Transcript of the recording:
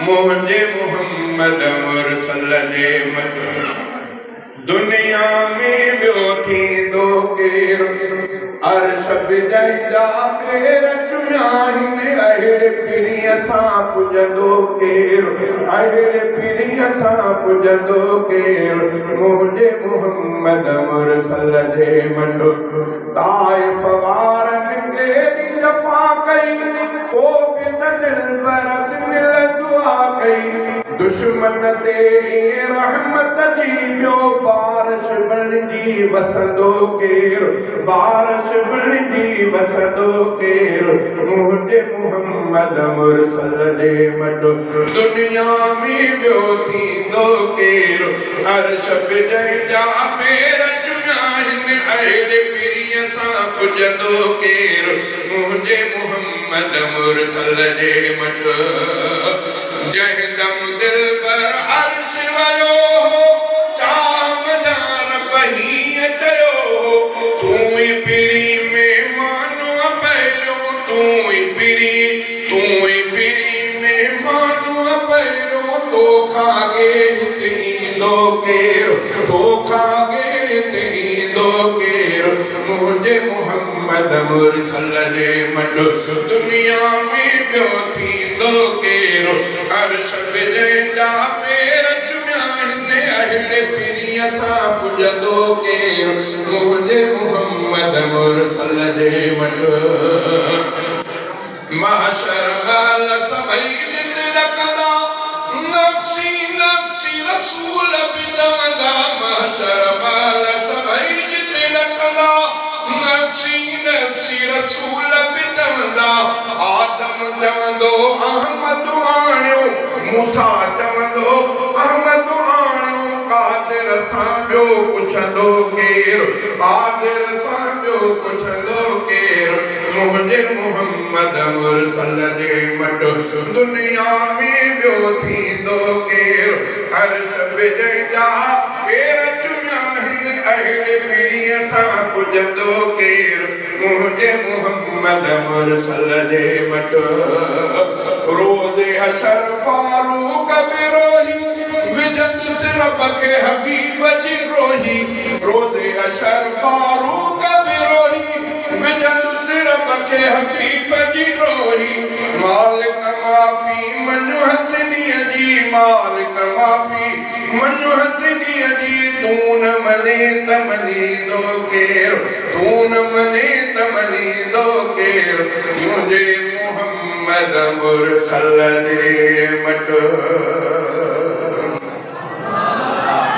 मुझे मोहम्मद मुरसल जे मत दुनिया में ॿियो थींदो केरु अर्श जंहिंजा पेर चुमिया हिन अहिड़े पीढ़ीअ सां पुॼंदो केरु अहिड़े पीढ़ीअ सां पुॼंदो केरु मुंहिंजे मोहम्मद मुरसल जे मटो ताइफ़ वारनि केॾी जफ़ा कई पोइ बि न दिलबर मिल दुआ कई दुश्मन ते रहमत जी ॿियो बारिश बणिजी वसंदो केरु बारिश बणिजी वसंदो केरु मुंहिंजे मोहम्मद मुरसल जे मटो दुनिया में ॿियो थींदो केरु अर्श जंहिंजा पेर चुमिया हिन अहिड़े पीढ़ीअ सां पुॼंदो केरु मुंहिंजे मोहम्मद मुरसल जे मटो जंहिं दिलबर अर्श वयो चाम जान पही चयो तूं ई पीरी में मानो पहिरियों तूं ई पीरी में मानो पहिरियों तोखां गे ईंदो केरु तोखां गे ईंदो केरु मुंहिंजे मोहम्मद मुरसल जे मटो दुनिया में ॿियो थींदो केरु अर्श जंहिंजा पेर चुमिया हिन अहिड़े पीढ़ीअ सां पुॼंदो केरु मुंहिंजे मोहम्मद मुरसल जे मटो महशर महिल सभई ॾिठ ॾकंदा नफ़्सी नफ़्सी रसूल बि चवंदा महशर महिल सभई ॾिठ ॾकंदा नफ़्सी नफ़्सी रसूल बि चवंदा आदम चवंदो अहमद आणियो मूसा चवंदो अहमद आणियो कादिर सां ॿियो पुछंदो केरु कादिर सां ॿियो पुछंदो केरु मुंहिंजे मोहम्मद मुरसल जे मटो दुनिया में ॿियो थींदो केरु अर्श जंहिंजा पेर चुमिया हिन अहिड़े पीढ़ीअ सां पुॼंदो केरु मुंहिंजे मोहम्मद मुरसल जे मटो रोज़े हशर फारूक बिरोही विझंद सिरप खे हबीब जी रोही रोज़े हशर फारूक बिरोही विझंद सिरप खे हबीब जी रोही मालिक माफ़ी मञो हसनीअ जी मालिक माफ़ी मञो हसनीअ जी तूं न मने त मञींदो केरु तूं न मने त मञींदो केरु मुंहिंजे मोहम्मद मुरसल जे मटो